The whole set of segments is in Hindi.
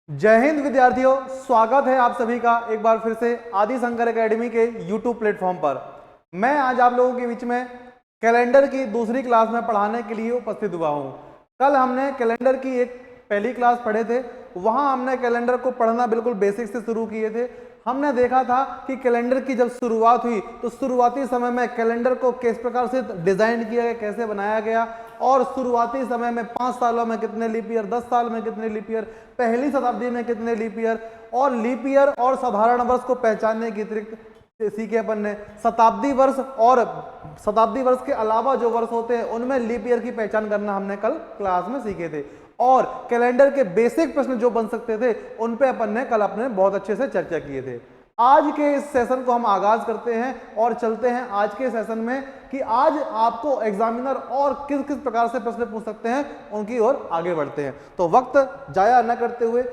जय हिंद विद्यार्थियों, स्वागत है आप सभी का एक बार फिर से आदि शंकर एकेडमी के YouTube प्लेटफॉर्म पर। मैं आज आप लोगों के बीच में कैलेंडर की दूसरी क्लास में पढ़ाने के लिए उपस्थित हुआ हूं। कल हमने कैलेंडर की एक पहली क्लास पढ़े थे, वहां हमने कैलेंडर को पढ़ना बिल्कुल बेसिक से शुरू किए थे। हमने देखा था कि कैलेंडर की जब शुरुआत हुई तो शुरुआती समय में कैलेंडर को किस प्रकार से डिजाइन किया गया, कैसे बनाया गया, और शुरुआती समय में 5 सालों में कितने लीप ईयर, 10 साल में कितने लीप ईयर, पहली शताब्दी में कितने लीप ईयर, और लीप ईयर और साधारण वर्ष को पहचानने की अतिरिक्त सीखे अपन ने शताब्दी वर्ष और शताब्दी वर्ष के अलावा जो वर्ष होते हैं उनमें लीप ईयर की पहचान करना हमने कल क्लास में सीखे थे। और कैलेंडर के बेसिक प्रश्न जो बन सकते थे उन पे अपन ने कल अपने बहुत अच्छे से चर्चा किए थे। आज के इस सेशन को हम आगाज करते हैं और चलते हैं आज के सेशन में कि आज आपको एग्जामिनर और किस किस प्रकार से प्रश्न पूछ सकते हैं उनकी ओर आगे बढ़ते हैं। तो वक्त जाया न करते हुए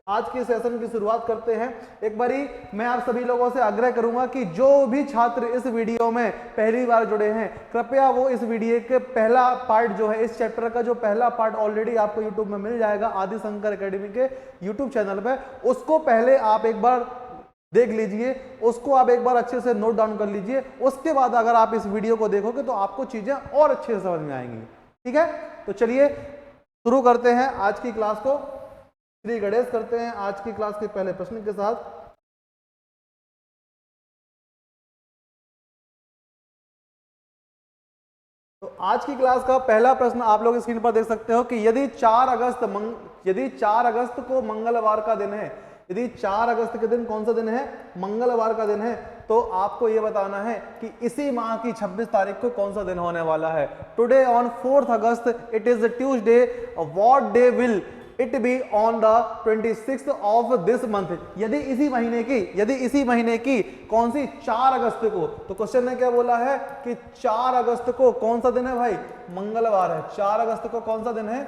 आज के सेशन की शुरुआत करते हैं। एक बारी मैं आप सभी लोगों से आग्रह करूंगा कि जो भी छात्र इस वीडियो में पहली बार जुड़े हैं कृपया वो इस वीडियो के पहला पार्ट जो है, इस चैप्टर का जो पहला पार्ट ऑलरेडी आपको यूट्यूब में मिल जाएगा आदि शंकर एकेडमी के यूट्यूब चैनल पे, उसको पहले आप एक बार देख लीजिए, उसको आप एक बार अच्छे से नोट डाउन कर लीजिए। उसके बाद अगर आप इस वीडियो को देखोगे तो आपको चीजें और अच्छे से समझ में आएंगी। ठीक है, तो चलिए शुरू करते हैं आज की क्लास को। श्री गणेश करते हैं आज की क्लास के पहले प्रश्न के साथ। तो आज की क्लास का पहला प्रश्न आप लोग स्क्रीन पर देख सकते हो कि यदि 4 अगस्त को मंगलवार का दिन है, यदि 4 अगस्त के दिन कौन सा दिन है, मंगलवार का दिन है, तो आपको यह बताना है कि इसी माह की 26 तारीख को कौन सा दिन होने वाला है। Today on 4th August it is Tuesday, what day will it be on the 26th of this month. यदि इसी महीने की कौन सी 4 अगस्त को, तो क्वेश्चन ने क्या बोला है कि 4 अगस्त को कौन सा दिन है भाई, मंगलवार है। 4 अगस्त को कौन सा दिन है,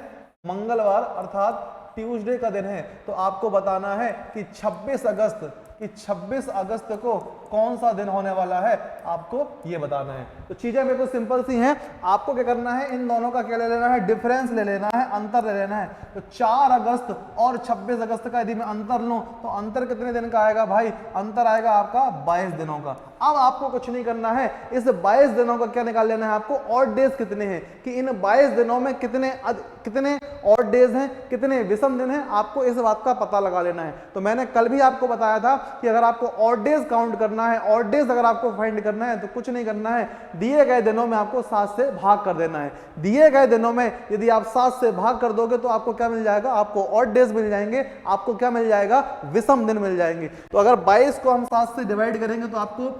मंगलवार अर्थात ट्यूसडे का दिन है। तो आपको बताना है कि 26 अगस्त को कौन सा दिन होने वाला है, आपको यह बताना है। तो चीजें बिल्कुल सिंपल सी हैं। आपको क्या करना है, इन दोनों का क्या ले लेना है, डिफरेंस ले लेना है, अंतर ले लेना है। तो 4 अगस्त और 26 अगस्त का यदि मैं अंतर लूं तो अंतर कितने दिन का आएगा भाई, अंतर आएगा आपका 22 दिनों का। अब आपको कुछ नहीं करना है, इस 22 दिनों का क्या निकाल लेना है आपको, ऑड डेज कितने हैं, कि इन 22 दिनों में कितने ऑड डेज हैं, कितने विषम दिन हैं, आपको इस बात का पता लगा लेना है। तो मैंने कल भी आपको बताया था कि अगर आपको ऑड डेज काउंट करना है, ऑड डेज अगर आपको फाइंड करना है तो कुछ नहीं करना है, दिए गए दिनों में आपको 7 से भाग कर देना है। दिए गए दिनों में यदि आप 7 से भाग कर दोगे तो आपको क्या मिल जाएगा, आपको ऑड डेज मिल जाएंगे, आपको क्या मिल जाएगा, विषम दिन मिल जाएंगे। तो अगर 22 को हम 7 से डिवाइड करेंगे तो आपको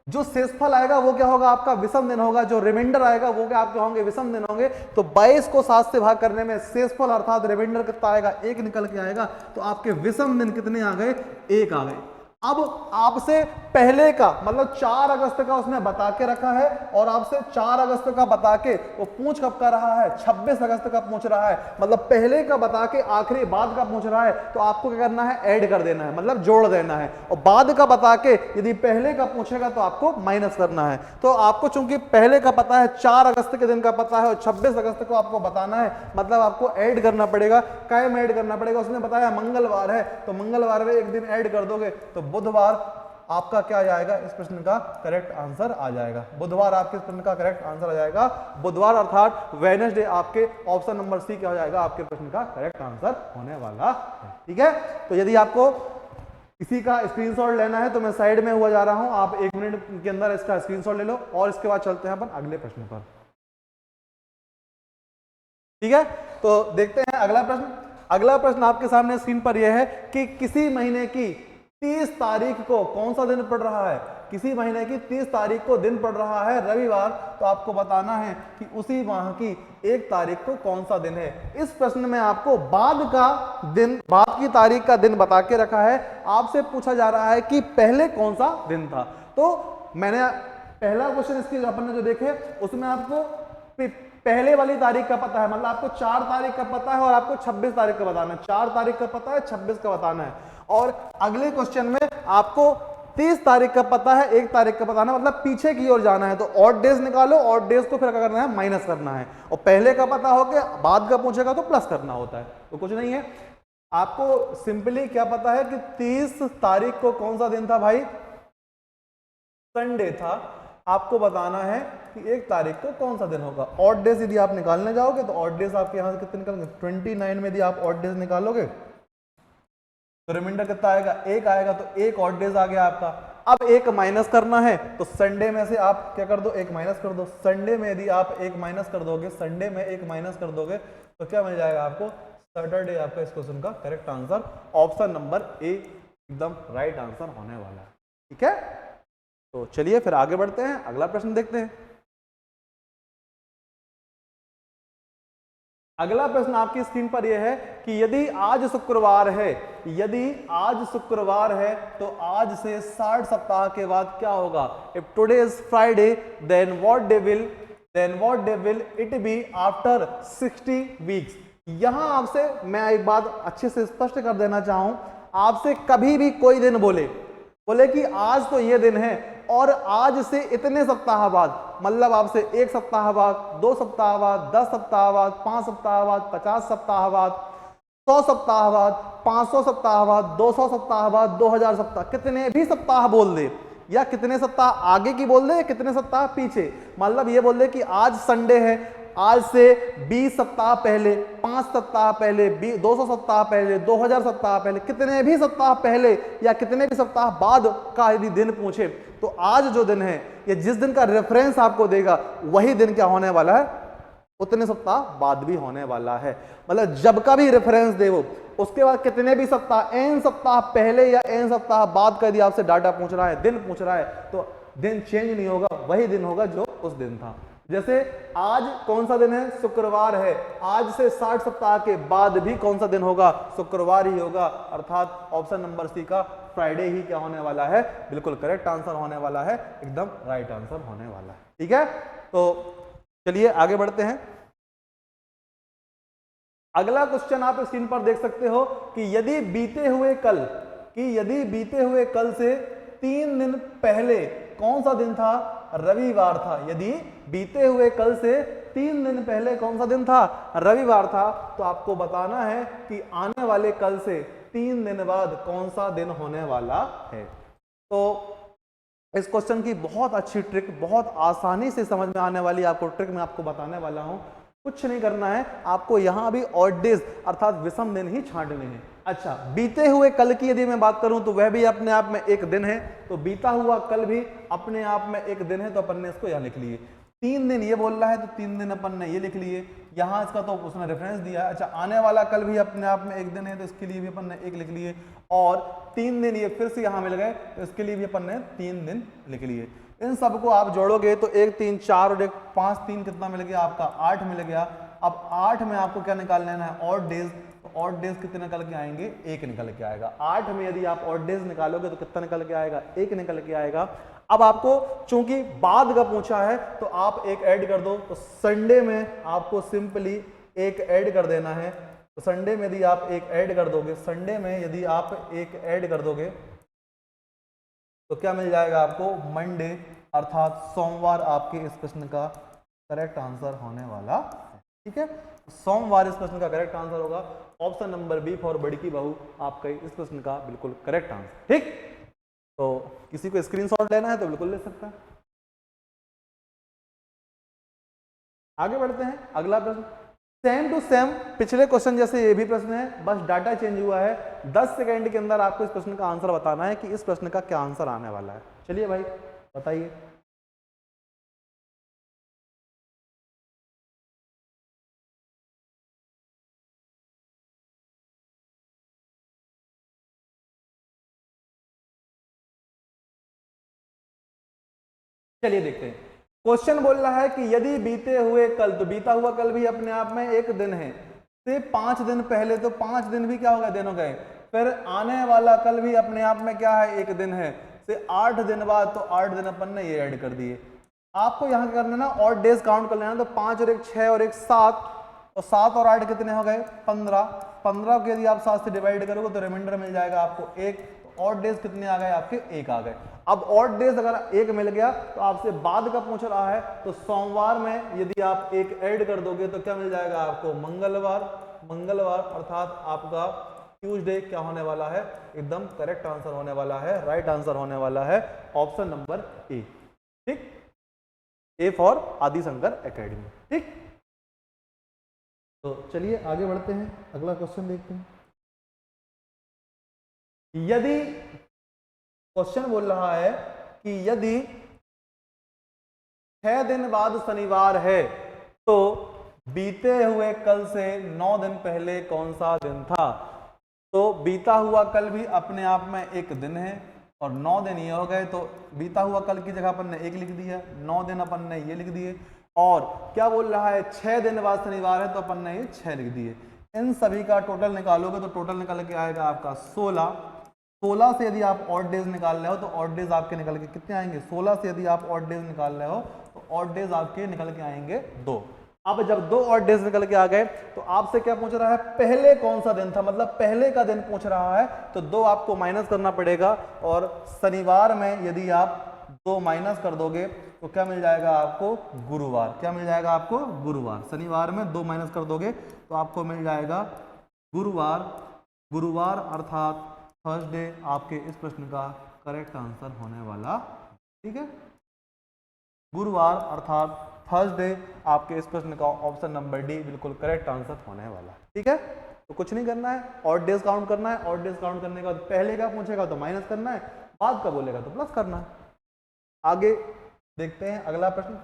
जो शेषफल आएगा वो क्या होगा, आपका विषम दिन होगा। जो रिमाइंडर आएगा वो क्या आपके होंगे, विषम दिन होंगे। तो 22 को 7 से भाग करने में शेषफल अर्थात रिमाइंडर कितना आएगा, 1 निकल के आएगा। तो आपके विषम दिन कितने आ गए, 1 आ गए। अब आपसे पहले का मतलब 4 अगस्त का उसने बता के रखा है और आपसे 4 अगस्त का बता के वो पूछ कब का रहा है, 26 अगस्त का पूछ रहा है। मतलब पहले का बता के आखिरी बाद का पूछ रहा है, तो आपको क्या करना है, ऐड कर देना है, मतलब जोड़ देना है। और बाद का बता के यदि पहले का पूछेगा तो आपको माइनस करना है। तो आपको चूंकि पहले का पता है, 4 अगस्त के दिन का पता है और 26 अगस्त को आपको बताना है, मतलब आपको ऐड करना पड़ेगा। कायम ऐड करना पड़ेगा, उसने बताया मंगलवार है तो मंगलवार में एक दिन ऐड कर दोगे तो बुधवार आपका क्या आ जाएगा, इस प्रश्न का करेक्ट आंसर आ जाएगा। बुधवार आपके इस प्रश्न का करेक्ट आंसर आ जाएगा। बुधवार अर्थात वेडनेसडे आपके ऑप्शन नंबर सी क्या हो जाएगा, आपके प्रश्न का करेक्ट आंसर होने वाला है। ठीक है, तो यदि आपको इसी का स्क्रीनशॉट लेना है तो मैं साइड में हुआ जा रहा हूं, आप 1 मिनट के अंदर इसका स्क्रीनशॉट ले लो और इसके बाद चलते हैं अपन अगले प्रश्न पर। ठीक है, तो देखते हैं अगला प्रश्न। अगला प्रश्न आपके सामने स्क्रीन पर यह है कि किसी महीने की 30 तारीख को कौन सा दिन पड़ रहा है, किसी महीने की 30 तारीख को दिन पड़ रहा है रविवार। तो आपको बताना है कि उसी माह की 1 तारीख को कौन सा दिन है। इस प्रश्न में आपको बाद की तारीख का दिन बता के रखा है। आपसे पूछा जा रहा है कि पहले कौन सा दिन था। तो मैंने पहला क्वेश्चन इसकी अपन ने जो देखे उसमें आपको पहले वाली तारीख का पता है, मतलब आपको 4 तारीख का पता है और आपको 26 तारीख का बताना है। 4 तारीख का पता है, 26 का बताना है। और अगले क्वेश्चन में आपको 30 तारीख का पता है, 1 तारीख का बताना है, मतलब पीछे की ओर जाना है। तो ऑड डेज निकालो, ऑड डेज को फिर क्या करना है, माइनस करना है। और पहले का पता हो के बाद का पूछेगा तो प्लस करना होता है, तो कुछ नहीं है। आपको सिंपली क्या पता है कि 30 तारीख को कौन सा दिन था भाई? संडे था। आपको बताना है कि 1 तारीख को कौन सा दिन होगा। ऑड डेज यदि आप निकालने जाओगे तो ऑड डेज आपके यहां से कितने निकलेंगे? 29 में यदि आप ऑड डेज निकालोगे तो रिमाइंडर कितना आएगा? 1 आएगा। तो 1 ऑड डेज आ गया आपका। अब 1 माइनस करना है तो संडे में से आप क्या कर दो? 1 माइनस कर दो। संडे में यदि आप 1 माइनस कर दोगे, संडे में 1 माइनस कर दोगे तो क्या मिल जाएगा आपको? सैटरडे आपका इस क्वेश्चन का correct answer option number A एकदम राइट आंसर होने वाला है। ठीक है, तो चलिए फिर आगे बढ़ते हैं, अगला प्रश्न देखते हैं। अगला प्रश्न आपकी स्क्रीन पर यह है कि यदि आज शुक्रवार है, यदि आज शुक्रवार है तो आज से 60 सप्ताह के बाद क्या होगा? If today is Friday then what day will it be after 60 weeks. यहां आपसे मैं एक बात अच्छे से स्पष्ट कर देना चाहूं, आपसे कभी भी कोई दिन बोले कि आज तो ये दिन है और आज से इतने सप्ताह बाद, मतलब आपसे 1 सप्ताह बाद, 2 सप्ताह बाद, 10 सप्ताह बाद, 5 सप्ताह बाद, 50 सप्ताह बाद, 100 सप्ताह बाद, 500 सप्ताह बाद, 200 सप्ताह बाद, 2000 सप्ताह, कितने भी सप्ताह बोल दे या कितने सप्ताह आगे की बोल दे या कितने सप्ताह पीछे, मतलब ये बोल दे कि आज संडे है, आज से 20 सप्ताह पहले, 5 सप्ताह पहले, 200 सप्ताह पहले, 2000 सप्ताह पहले, कितने भी सप्ताह पहले या कितने भी सप्ताह बाद का यदि दिन पूछे तो आज जो दिन है या जिस दिन का रेफरेंस आपको देगा वही दिन क्या होने वाला है? उतने सप्ताह बाद भी होने वाला है। मतलब जब का भी रेफरेंस दे वो, उसके बाद कितने भी सप्ताह, एन सप्ताह पहले या एन सप्ताह बाद का यदि आपसे डाटा पूछ रहा है, दिन पूछ रहा है, तो दिन चेंज नहीं होगा, वही दिन होगा जो उस दिन था। जैसे आज कौन सा दिन है? शुक्रवार है। आज से 60 सप्ताह के बाद भी कौन सा दिन होगा? शुक्रवार ही होगा। अर्थात ऑप्शन नंबर सी का फ्राइडे ही क्या होने वाला है? बिल्कुल करेक्ट आंसर होने वाला है, एकदम राइट आंसर होने वाला है। ठीक है, तो चलिए आगे बढ़ते हैं। अगला क्वेश्चन आप स्क्रीन पर देख सकते हो कि यदि बीते हुए कल से 3 दिन पहले कौन सा दिन था? रविवार था। यदि बीते हुए कल से 3 दिन पहले कौन सा दिन था? रविवार था। तो आपको बताना है कि आने वाले कल से 3 दिन बाद कौन सा दिन होने वाला है। तो इस क्वेश्चन की बहुत अच्छी ट्रिक, बहुत आसानी से समझ में आने वाली आपको ट्रिक मैं आपको बताने वाला हूं। कुछ नहीं करना है आपको, यहां भी ऑड डेज अर्थात विषम दिन ही छांटने हैं। अच्छा, बीते हुए कल की यदि मैं बात करूं तो वह भी अपने आप में एक दिन है, तो बीता हुआ कल भी अपने आप में एक दिन है, तो अपन ने इसको यहां लिख लिए। 3 दिन ये बोल रहा है तो 3 दिन अपन ने ये लिख लिए, यहां इसका तो उसने रेफरेंस दिया। अच्छा, आने वाला कल भी अपने आप में एक दिन है तो इसके लिए भी अपन ने 1 लिख लिए, और 3 दिन ये फिर से यहां मिल गए तो इसके लिए भी अपन ने 3 दिन लिख लिए। इन सबको आप जोड़ोगे तो 1 3 4 और 1 5 3 कितना मिल गया आपका? 8 मिल गया। अब 8 में आपको क्या निकाल लेना है? Odd days. तो ऑड डेज कितने निकल के आएंगे? 1 निकल के आएगा। 8 में यदि आप ऑड डेज निकालोगे तो कितना निकल के आएगा? 1 निकल के आएगा। अब आपको चूंकि बाद का पूछा है तो आप 1 ऐड कर दो, तो संडे में आपको सिंपली 1 ऐड कर देना है। तो संडे में यदि आप 1 ऐड कर दोगे, संडे में यदि आप 1 ऐड कर दोगे तो क्या मिल जाएगा आपको? मंडे, अर्थात सोमवार आपके इस प्रश्न का करेक्ट आंसर होने वाला है। ठीक है, सोमवार इस प्रश्न का करेक्ट आंसर होगा। ऑप्शन नंबर बी फॉर बड़ी की बहू आपका इस प्रश्न का बिल्कुल करेक्ट आंसर। ठीक, तो किसी को स्क्रीनशॉट लेना है तो बिल्कुल ले सकता है। आगे बढ़ते हैं, अगला प्रश्न सेम टू सेम पिछले क्वेश्चन जैसे ये भी प्रश्न है, बस डाटा चेंज हुआ है। 10 सेकंड के अंदर आपको इस प्रश्न का आंसर बताना है कि इस प्रश्न का क्या आंसर आने वाला है। चलिए भाई बताइए। चलिए देखते हैं। क्वेश्चन बोल रहा है कि यदि बीते हुए कल, तो बीता हुआ कल भी अपने आप में एक दिन है, से 5 दिन पहले, तो 5 दिन भी क्या हो गए? दिन हो गए। फिर आने वाला कल भी अपने आप में क्या है? एक दिन है। से 8 दिन बाद, तो 8 दिन अपन ने ये ऐड कर दिए। आपको यहाँ क्या करना ना, और डेज काउंट कर लेना। तो 5 और 1 6 और 1 7, और 7 और 8 कितने हो गए? 15। 15 को यदि आप 7 से डिवाइड करोगे तो रिमाइंडर मिल जाएगा आपको 1। ऑड डेज कितने आ गए आपके? 1 आ गए। अब ऑड डेज अगर 1 मिल गया तो आपसे बाद का पूछ रहा है, तो सोमवार में यदि आप 1 ऐड कर दोगे तो क्या मिल जाएगा आपको? मंगलवार। मंगलवार अर्थात आपका ट्यूसडे क्या होने वाला है, एकदम करेक्ट आंसर होने वाला है, राइट आंसर होने वाला है ऑप्शन नंबर ए। ठीक, ए फॉर आदि शंकर एकेडमी। ठीक, तो चलिए आगे बढ़ते हैं, अगला क्वेश्चन देखते हैं। यदि क्वेश्चन बोल रहा है कि यदि 6 दिन बाद शनिवार है तो बीते हुए कल से 9 दिन पहले कौन सा दिन था। तो बीता हुआ कल भी अपने आप में एक दिन है और 9 दिन ये हो गए, तो बीता हुआ कल की जगह अपन ने 1 लिख दिया, 9 दिन अपन ने ये लिख दिए, और क्या बोल रहा है 6 दिन बाद शनिवार है तो अपन ने ये 6 लिख दिए। इन सभी का टोटल निकालोगे तो टोटल निकल के आएगा आपका 16। 16 से यदि आप ऑड डेज निकाल रहे हो तो ऑड डेज आपके निकल के कितने आएंगे, 16 से यदि आप ऑड डेज निकाल रहे हो तो ऑड डेज आपके निकल के आएंगे 2। अब जब 2 ऑड डेज निकल के आ गए तो आपसे क्या पूछ रहा है, पहले कौन सा दिन था, मतलब पहले का दिन पूछ रहा है, तो 2 आपको माइनस करना पड़ेगा, और शनिवार में यदि आप 2 माइनस कर दोगे तो क्या मिल जाएगा आपको, गुरुवार। क्या मिल जाएगा आपको, गुरुवार। शनिवार में 2 माइनस कर दोगे तो आपको मिल जाएगा गुरुवार। गुरुवार अर्थात थर्सडे आपके इस प्रश्न का करेक्ट आंसर होने वाला। ठीक है, गुरुवार अर्थात थर्सडे आपके इस प्रश्न का ऑप्शन नंबर डी बिल्कुल करेक्ट आंसर होने वाला। ठीक है, तो कुछ नहीं करना है, ऑड डेज काउंट करना है, ऑड डेज काउंट करने के बाद पहले का पूछेगा तो माइनस करना है, बाद का बोलेगा तो प्लस करना है। आगे देखते हैं अगला प्रश्न।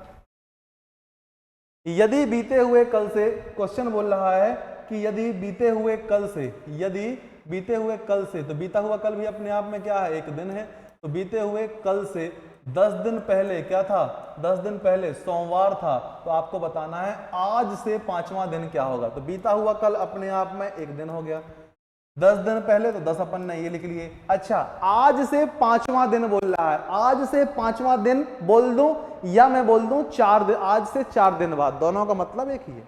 यदि बीते हुए कल से, क्वेश्चन बोल रहा है कि यदि बीते हुए कल से, यदि बीते हुए कल से, तो बीता हुआ कल भी अपने आप में क्या है, एक दिन है, तो बीते हुए कल से 10 दिन पहले क्या था, 10 दिन पहले सोमवार था, तो आपको बताना है आज से 5वां दिन क्या होगा। तो बीता हुआ कल अपने आप में एक दिन हो गया, 10 दिन पहले तो 10 अपन ने ये लिख लिए। अच्छा, आज से 5वां दिन बोल रहा है, आज से 5वां दिन बोल दूं या मैं बोल दूं 4 दिन, आज से 4 दिन बाद, दोनों का मतलब एक ही है।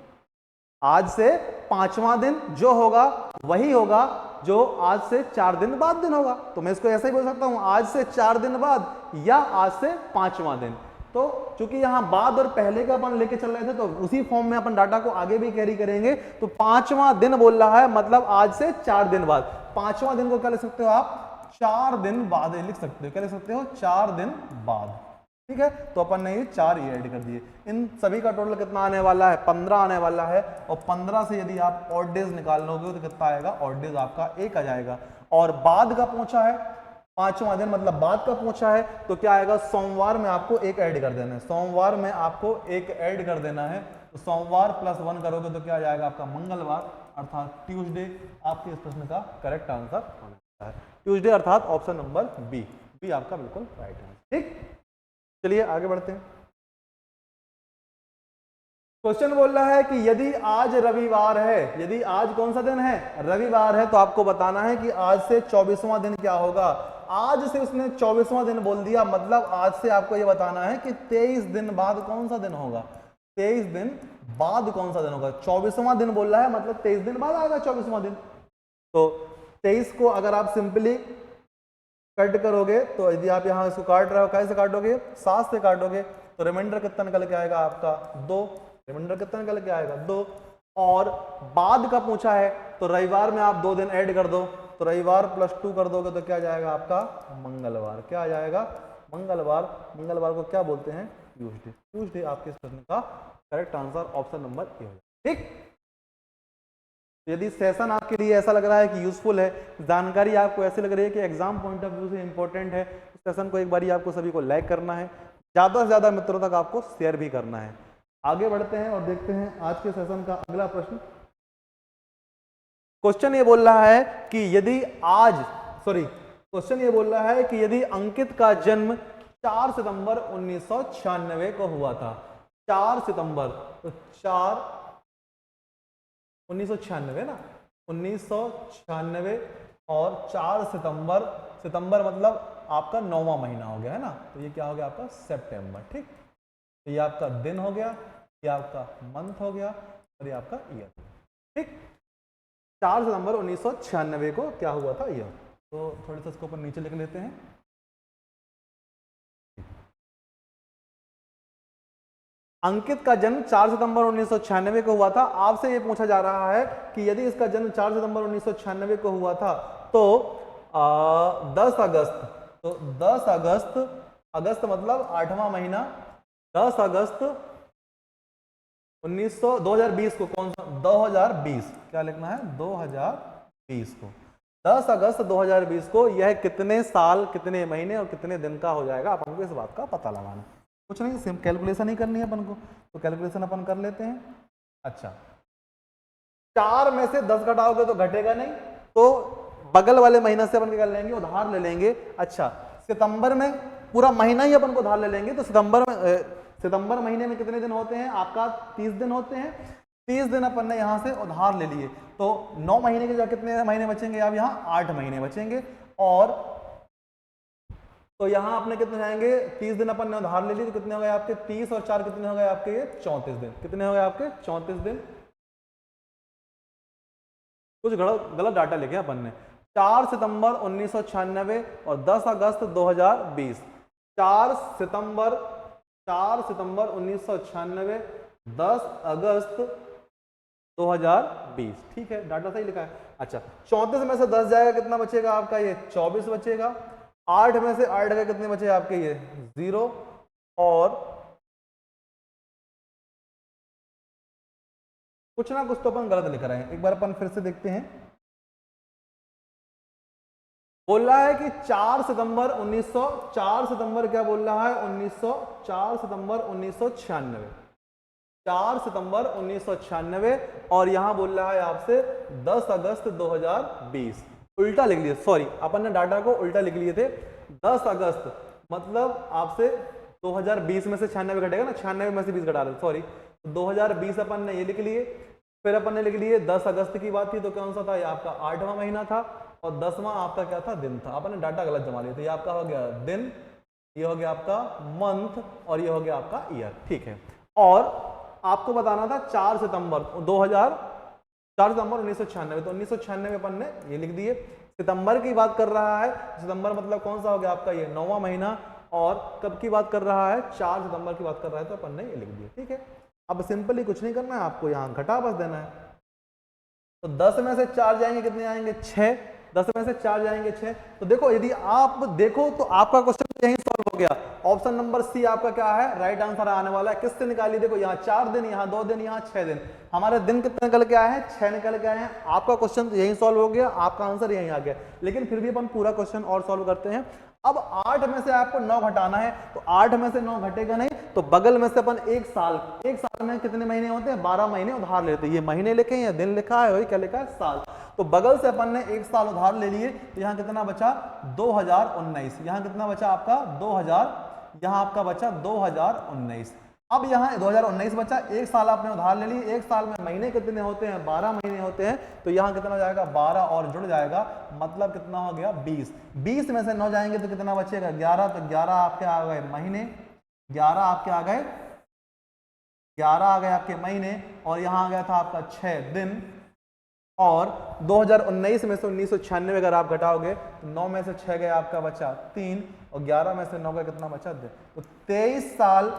आज से 5वां दिन जो होगा वही होगा जो आज से 4 दिन बाद दिन होगा, तो मैं इसको ऐसा ही बोल सकता हूं, आज से 4 दिन बाद या आज से 5वां दिन। तो चूंकि यहां बाद और पहले का अपन लेके चल रहे थे तो उसी फॉर्म में अपन डाटा को आगे भी कैरी करेंगे, तो 5वां दिन बोल रहा है मतलब आज से 4 दिन बाद। 5वां दिन को क्या लिख सकते हो आप, 4 दिन बाद लिख सकते हो, क्या लिख सकते हो, 4 दिन बाद। ठीक है, तो अपन ने ये 4 ये ऐड कर दिए। इन सभी का टोटल कितना आने वाला है, 15 आने वाला है, और 15 से यदि आप ऑड डेज निकाल लोगे तो कितना आएगा, ऑड डेज आपका 1 आ जाएगा। और बाद का पूछा है 5वां दिन मतलब बाद का पूछा है, तो क्या आएगा, सोमवार में आपको 1 ऐड कर देना है, सोमवार में आपको 1 ऐड कर देना है, तो सोमवार प्लस 1 करोगे तो क्या आ जाएगा आपका मंगलवार अर्थात ट्यूसडे आपके इस प्रश्न का करेक्ट आंसर होने वाला है। ट्यूसडे अर्थात ऑप्शन नंबर बी, बी आपका बिल्कुल राइट आंसर। ठीक, चलिए आगे बढ़ते हैं। क्वेश्चन बोल रहा है कि यदि आज रविवार है, यदि आज कौन सा दिन है, रविवार है, तो आपको बताना है कि आज से 24वां दिन क्या होगा। आज से उसने 24वां दिन बोल दिया, मतलब आज से आपको यह बताना है कि 23 दिन बाद कौन सा दिन होगा, 23 दिन बाद कौन सा दिन होगा। 24वां दिन बोल रहा है मतलब 23 दिन बाद आएगा 24वां दिन। तो 23 को अगर आप सिंपली कट करोगे तो यदि आप यहां इसको काट रहे हो, कैसे काटोगे, 7 से काटोगे, तो रिमाइंडर कितना निकल के आएगा आपका 2, रिमाइंडर कितना निकल के आएगा 2। और बाद का पूछा है तो रविवार में आप 2 दिन ऐड कर दो, तो रविवार प्लस 2 कर दोगे तो क्या आ जाएगा आपका मंगलवार। क्या आ जाएगा, मंगलवार। मंगलवार को क्या बोलते हैं, ट्यूसडे। ट्यूसडे आपके इस प्रश्न का correct answer option number A हो जाएगा। ठीक, यदि सेशन आपके लिए ऐसा लग रहा है कि यूजफुल है, जानकारी आपको ऐसे लग रही है कि एग्जाम पॉइंट ऑफ व्यू से इंपॉर्टेंट है, तो सेशन को एक बार आपको सभी को लाइक करना है, ज्यादा से ज्यादा मित्रों तक आपको शेयर भी करना है। आगे बढ़ते हैं और देखते हैं आज के सेशन का अगला प्रश्न। क्वेश्चन ये बोल रहा है कि यदि आज, क्वेश्चन ये बोल रहा है कि यदि अंकित का जन्म 4 सितंबर 1996 को हुआ था, 4 सितंबर, तो 4 1996 ना, 1996 और 4 सितंबर, सितंबर मतलब आपका 9वां महीना हो गया है ना, तो ये क्या हो गया आपका सितंबर। ठीक, तो ये आपका दिन हो गया, ये आपका मंथ हो गया और ये आपका ईयर। ठीक, 4 सितंबर 1996 को क्या हुआ था ईयर। तो थोड़ा सा इसको ऊपर नीचे लिख लेते हैं। अंकित का जन्म 4 सितंबर 1996 को हुआ था। आपसे ये पूछा जा रहा है कि यदि इसका जन्म 4 सितंबर 1996 को हुआ था तो 10 अगस्त, तो 10 अगस्त, अगस्त मतलब 8वां महीना, 10 अगस्त 2020 को, कौन सा 2020, क्या लिखना है 2020 को, 10 अगस्त 2020 को यह कितने साल, कितने महीने और कितने दिन का हो जाएगा, अपन को इस बात का पता लगाना। कुछ नहीं, सिर्फ कैलकुलेशन ही करनी है अपन को, तो कैलकुलेशन अपन कर लेते हैं। अच्छा, 4 में से 10 घटाओगे तो घटेगा नहीं, तो बगल वाले महीना से अपन क्या कर लेंगे, उधार ले लेंगे। अच्छा, सितंबर में पूरा महीना ही अपन को उधार ले लेंगे, तो सितंबर महीने में कितने दिन होते हैं आपका, 30 दिन होते हैं। 30 दिन अपन ने यहां से उधार ले लिए, तो 9 महीने के जगह कितने महीने बचेंगे, अब यहाँ 8 महीने बचेंगे। और तो यहाँ अपने कितने जाएंगे, 30 दिन अपन ने उधार ले लिए, तो कितने हो गए आपके 30 और 4 कितने हो गए आपके, ये 34 दिन। कितने हो गए आपके 34 दिन। कुछ गलत डाटा लिखे अपन ने। 4 सितंबर 1996 और 10 अगस्त 2020। 4 सितंबर 1996, 10 अगस्त 2020। ठीक है, डाटा सही लिखा है। अच्छा, 34 में से 10 जाएगा, कितना बचेगा आपका, ये 24 बचेगा। 8 में से 8 गए, कितने बचे आपके, ये 0। और कुछ ना कुछ तो अपन गलत लिख रहे हैं, एक बार अपन फिर से देखते हैं। बोल रहा है कि 4 सितंबर 4 सितंबर क्या बोल रहा है, 4 सितंबर 1996, 4 सितंबर 1996, और यहां बोल रहा है आपसे 10 अगस्त 2020। उल्टा लिख लिया, सॉरी, अपन ने डाटा को उल्टा लिख लिए थे। 10 अगस्त मतलब आपसे 2020 में से 96 घटेगा ना, 96 में से 20 घटा रहे, सॉरी, 2020 अपन ने ये लिख लिए। फिर अपन ने लिख लिए 10 अगस्त की बात थी, तो कौन सा था, ये आपका 8वां महीना था, और 10वां आपका क्या था, दिन था। अपन ने डाटा गलत जमा लिया, तो ये आपका हो गया दिन, ये हो गया आपका मंथ, और ये हो गया आपका ईयर। ठीक है, और आपको बताना था 4 सितंबर 1996, तो 1996 अपन ने ये लिख दिए। सितंबर की बात कर रहा है, सितंबर मतलब कौन सा हो गया आपका, ये 9वां महीना, और कब की बात कर रहा है, 4 सितंबर की बात कर रहा है, तो अपन ने ये लिख दिया। ठीक है, अब सिंपली कुछ नहीं करना है आपको, यहाँ घटा बस देना है। तो 10 में से 4 जाएंगे, कितने आएंगे, 6। 10 में से 4 जाएंगे 6। तो देखो, यदि आप देखो तो आपका क्वेश्चन यही सॉल्व हो गया। ऑप्शन नंबर सी आपका क्या है, राइट आंसर आने वाला है। किससे निकाली, देखो यहाँ 4 दिन, यहाँ 2 दिन, यहाँ 6 दिन। हमारे दिन कितने निकल के आए हैं, 6 निकल के आए हैं। आपका क्वेश्चन तो यही सॉल्व हो गया, आपका आंसर यही आ गया। लेकिन फिर भी अपन पूरा क्वेश्चन और सॉल्व करते हैं। अब 8 में से आपको 9 घटाना है, तो 8 में से 9 घटेगा नहीं, तो बगल में से अपन एक साल में कितने महीने होते हैं, 12 महीने उधार लेते हैं। ये महीने लिखे हैं या दिन लिखा है, वही क्या लिखा है, साल। तो बगल से अपन ने एक साल उधार ले लिए, तो यहाँ कितना बचा 2019। यहाँ कितना बचा आपका 2000, यहाँ आपका बचा 2019। अब यहाँ 2019 बचा, एक साल आपने उधार ले ली, एक साल में महीने कितने होते हैं, 12 महीने होते हैं, तो यहाँ कितना हो जाएगा 12 और जुड़ जाएगा, मतलब कितना हो गया 20। 20 में से 9 जाएंगे तो कितना बचेगा 11, तो 11 आपके आ गए महीने, 11 आपके आ गए, 11 आ गए आपके महीने, और यहाँ आ गया था आपका 6 दिन। और 2019 में से 1996 अगर आप घटाओगे तो 9 में से 6 गए, आपका बचा 3, और 11 में से 9 का कितना बचा 2, तो 23 साल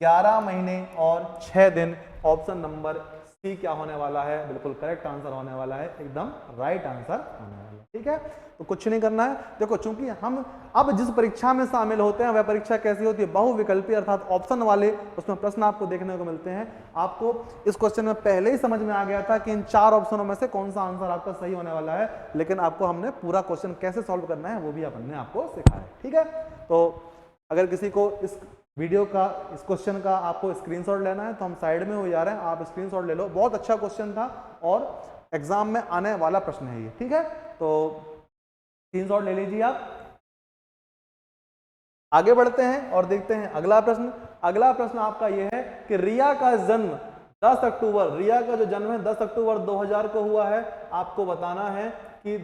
11 महीने और 6 दिन। ऑप्शन नंबर सी क्या होने वाला है, बिल्कुल करेक्ट आंसर होने वाला है, एकदम राइट आंसर होने वाला है। ठीक है, तो कुछ नहीं करना है। देखो, चूंकि हम अब जिस परीक्षा में शामिल होते हैं वह परीक्षा कैसी होती है, बहुविकल्पी, अर्थात ऑप्शन वाले, उसमें प्रश्न आपको देखने को मिलते हैं। आपको इस क्वेश्चन में पहले ही समझ में आ गया था कि इन 4 ऑप्शनों में से कौन सा आंसर आपका सही होने वाला है, लेकिन आपको हमने पूरा क्वेश्चन कैसे सॉल्व करना है वो भी हमने आपको सिखाया। ठीक है, तो अगर किसी को इस वीडियो का, इस क्वेश्चन का आपको स्क्रीनशॉट लेना है तो हम साइड में हो जा रहे हैं, आप स्क्रीनशॉट ले लो। बहुत अच्छा क्वेश्चन था और एग्जाम में आने वाला प्रश्न है ये। ठीक है, तो स्क्रीनशॉट ले लीजिए आप। आगे बढ़ते हैं और देखते हैं अगला प्रश्न। अगला प्रश्न आपका यह है कि रिया का जन्म 10 अक्टूबर, रिया का जो जन्म है 10 अक्टूबर 2000 को हुआ है। आपको बताना है कि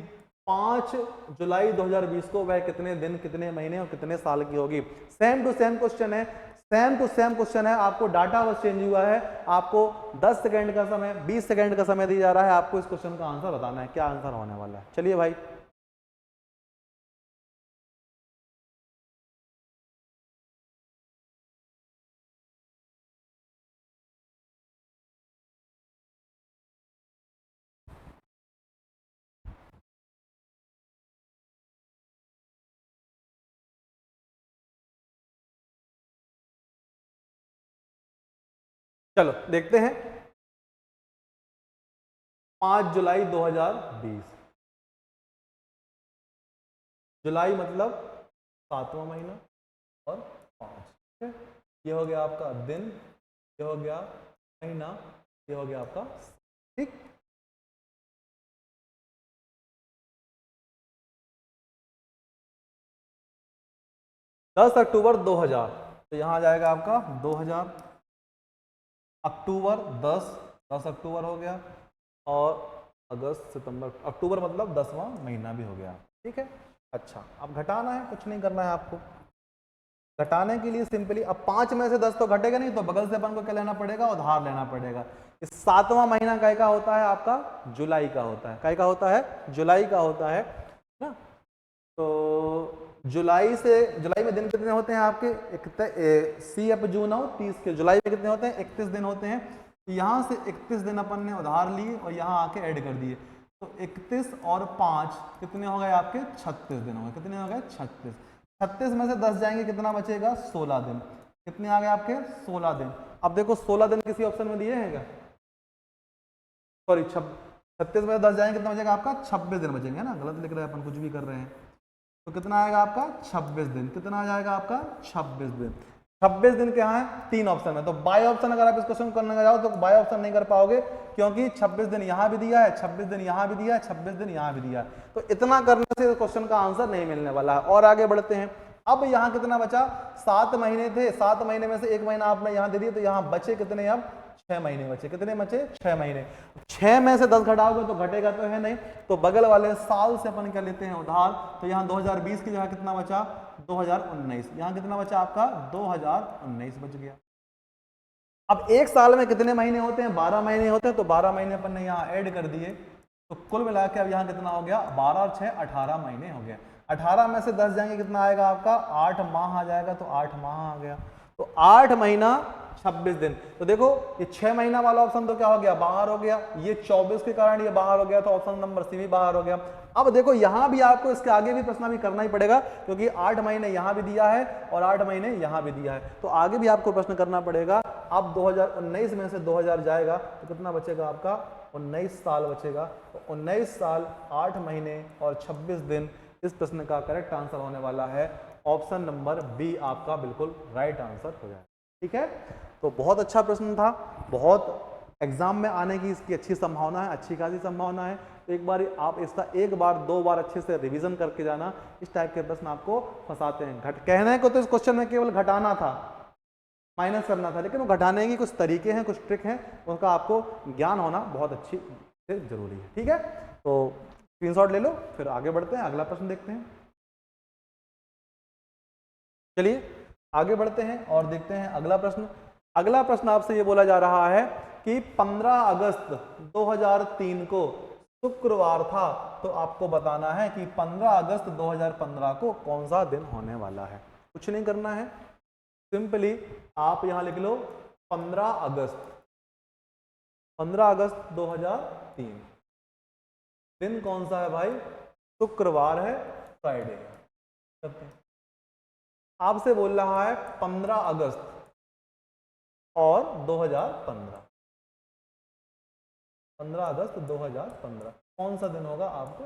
5 जुलाई 2020 को वह कितने दिन, कितने महीने और कितने साल की होगी। सेम टू सेम क्वेश्चन है, सेम टू सेम क्वेश्चन है। आपको डाटा बस चेंज हुआ है। आपको 10 सेकंड का समय, 20 सेकंड का समय दिया जा रहा है। आपको इस क्वेश्चन का आंसर बताना है, क्या आंसर होने वाला है। चलिए भाई। चलो देखते हैं 5 जुलाई 2020। जुलाई मतलब 7वां महीना और 5, ठीक है। ये हो गया आपका दिन, ये हो गया महीना, ये हो गया आपका, ठीक। दस अक्टूबर 2000, तो यहां आ जाएगा आपका 2000। अक्टूबर 10 अक्टूबर हो गया, और अगस्त सितंबर, अक्टूबर मतलब 10वां महीना भी हो गया, ठीक है। अच्छा, अब घटाना है, कुछ नहीं करना है आपको। घटाने के लिए सिंपली, अब 5 में से 10 तो घटेगा नहीं, तो बगल से अपन को क्या लेना पड़ेगा, उधार लेना पड़ेगा। इस 7वां महीना काय का होता है आपका, जुलाई का होता है। काय का होता है, जुलाई का होता है ना। तो जुलाई में दिन कितने होते हैं आपके, सी अप जून और 30 के, जुलाई में कितने होते हैं, 31 दिन होते हैं। यहाँ से 31 दिन अपन ने उधार लिए और यहाँ आके ऐड कर दिए, तो 31 और 5 कितने हो गए आपके, 36 दिन हो गए। कितने हो गए, 36। 36 में से 10 जाएंगे, कितना बचेगा, 16 दिन। कितने आ गए आपके, 16 दिन। अब देखो 16 दिन किसी ऑप्शन में दिए हैं क्या, सॉरी 36 में 10 जाएंगे, कितना बचेगा आपका, 26 दिन बचेंगे ना, गलत लिख रहे हैं अपन, कुछ भी कर रहे हैं। तो कितना आएगा आपका, 26 दिन। कितना आ जाएगा आपका, 26 दिन। 26 दिन के यहाँ है 3 ऑप्शन है, तो बाय ऑप्शन अगर आप इस क्वेश्चन करने जाओ तो बाय ऑप्शन नहीं कर पाओगे, क्योंकि 26 दिन यहाँ भी दिया है, 26 दिन यहाँ भी दिया है, 26 दिन यहाँ भी दिया है। तो इतना करने से क्वेश्चन का आंसर नहीं मिलने वाला है। और आगे बढ़ते हैं। अब यहाँ कितना बचा, 7 महीने थे, 7 महीने में से 1 महीना आपने यहाँ दे दिया, तो यहाँ बचे कितने, अब 6 महीने बचे। कितने बचे, 6 महीने। 6 में से 10 घटाओगे तो घटेगा तो है नहीं, तो बगल वाले साल से अपन क्या लेते हैं, उधार। तो यहाँ 2020 की जगह कितना बचा, 2019। यहाँ कितना बचा आपका, 2019 बच गया। अब एक साल में कितने महीने होते हैं, 12 महीने होते हैं, तो 12 महीने अपन ने यहाँ ऐड कर दिए, तो कुल मिला के अब यहाँ कितना हो गया, 12 और 6 18 महीने हो गया। 18 में से 10 जाएंगे, कितना आएगा आपका, 8 माह आ जाएगा, तो 8 माह आ गया। तो 8 महीना 26 दिन। तो देखो ये 6 महीना वाला ऑप्शन तो क्या हो गया, बाहर हो गया। ये 24 के कारण ये बाहर हो गया, तो ऑप्शन नंबर सी भी बाहर हो गया। अब देखो यहां भी आपको इसके आगे भी प्रश्न भी करना ही पड़ेगा, क्योंकि 8 महीने यहां भी दिया है और 8 महीने यहां भी दिया है, तो आगे भी आपको प्रश्न करना पड़ेगा। अब 2019 में से 2000 जाएगा तो कितना बचेगा आपका, 19 साल बचेगा। तो 19 साल 8 महीने और 26 दिन, इस प्रश्न का करेक्ट आंसर होने वाला है ऑप्शन नंबर बी, आपका बिल्कुल राइट आंसर हो जाएगा। ठीक है, तो बहुत अच्छा प्रश्न था, बहुत एग्जाम में आने की इसकी अच्छी संभावना है, अच्छी खासी संभावना है। तो एक बार आप इसका 1 बार 2 बार अच्छे से रिवीजन करके जाना, इस टाइप के प्रश्न आपको फंसाते हैं। कहने को तो इस क्वेश्चन में केवल घटाना था, माइनस करना था, लेकिन वो घटाने की कुछ तरीके हैं, कुछ ट्रिक हैं, उनका आपको ज्ञान होना बहुत अच्छी से जरूरी है। ठीक है, तो स्क्रीनशॉट ले लो, फिर आगे बढ़ते हैं, अगला प्रश्न देखते हैं। चलिए आगे बढ़ते हैं और देखते हैं अगला प्रश्न। अगला प्रश्न आपसे ये बोला जा रहा है कि 15 अगस्त 2003 को शुक्रवार था, तो आपको बताना है कि 15 अगस्त 2015 को कौन सा दिन होने वाला है। कुछ नहीं करना है, सिंपली आप यहां लिख लो 15 अगस्त 2003। दिन कौन सा है भाई, शुक्रवार है, फ्राइडे है। आपसे बोल रहा है 15 अगस्त और 2015, 15 अगस्त 2015 कौन सा दिन होगा, आपको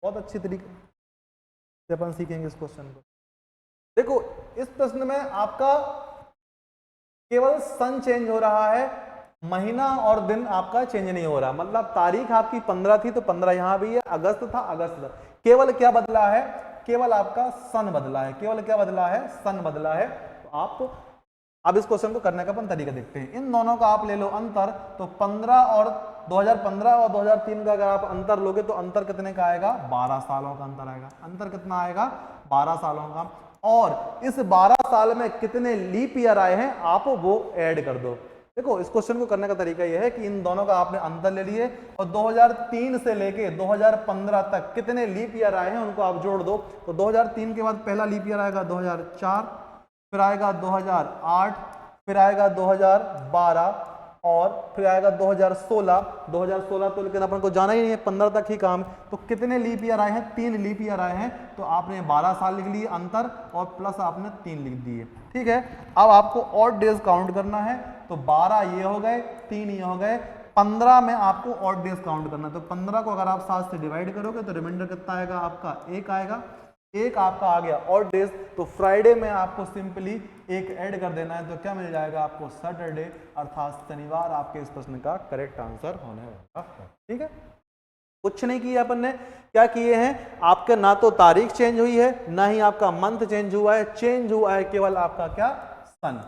बहुत अच्छी तरीके से अपन सीखेंगे इस क्वेश्चन को। देखो इस प्रश्न में आपका केवल सन चेंज हो रहा है, महीना और दिन आपका चेंज नहीं हो रहा। मतलब तारीख आपकी 15 थी तो 15 यहां भी है, अगस्त था अगस्त था, केवल क्या बदला है, केवल आपका सन बदला है। केवल क्या बदला है, सन बदला है। तो आप अब इस क्वेश्चन को करने का अपन तरीका देखते हैं। इन दोनों का आप ले लो अंतर, तो 15 और 2015 और 2003 का अगर आप अंतर लोगे तो अंतर कितने का आएगा, 12 सालों का अंतर आएगा। अंतर कितना आएगा, 12 सालों का। और इस 12 साल में कितने लीप ईयर आए हैं, आप वो ऐड कर दो। देखो इस क्वेश्चन को करने का तरीका यह है कि इन दोनों का आपने अंतर ले लिए और 2003 से लेके 2015 तक कितने लीप ईयर आए हैं उनको आप जोड़ दो। तो 2003 के बाद पहला लीप ईयर आएगा 2004, फिर आएगा 2008, फिर आएगा 2012 और फिर आएगा 2016, 2016 तो लेकिन अपन को जाना ही नहीं है, 15 तक ही काम है। तो कितने लीप ईयर आए हैं? 3 लीप ईयर आए हैं। तो आपने 12 साल लिख लिए अंतर और प्लस आपने 3 लिख दिए, ठीक है। अब आपको ऑड डेज काउंट करना है, तो 12 ये हो गए, 3 ये हो गए, 15 में आपको ऑड डेज काउंट करना है। तो 15 को अगर आप 7 से डिवाइड करोगे तो रिमाइंडर कितना आएगा आपका? 1 आएगा। एक आपका आ गया ऑड डेज, तो फ्राइडे में आपको सिंपली एक ऐड कर देना है, तो क्या मिल जाएगा आपको? सैटरडे, अर्थात शनिवार आपके इस प्रश्न का करेक्ट आंसर होने वाला है, ठीक है। कुछ नहीं किया अपन ने, क्या किए हैं? आपके ना तो तारीख चेंज हुई है, ना ही आपका मंथ चेंज हुआ है, चेंज हुआ है केवल आपका क्या? सन।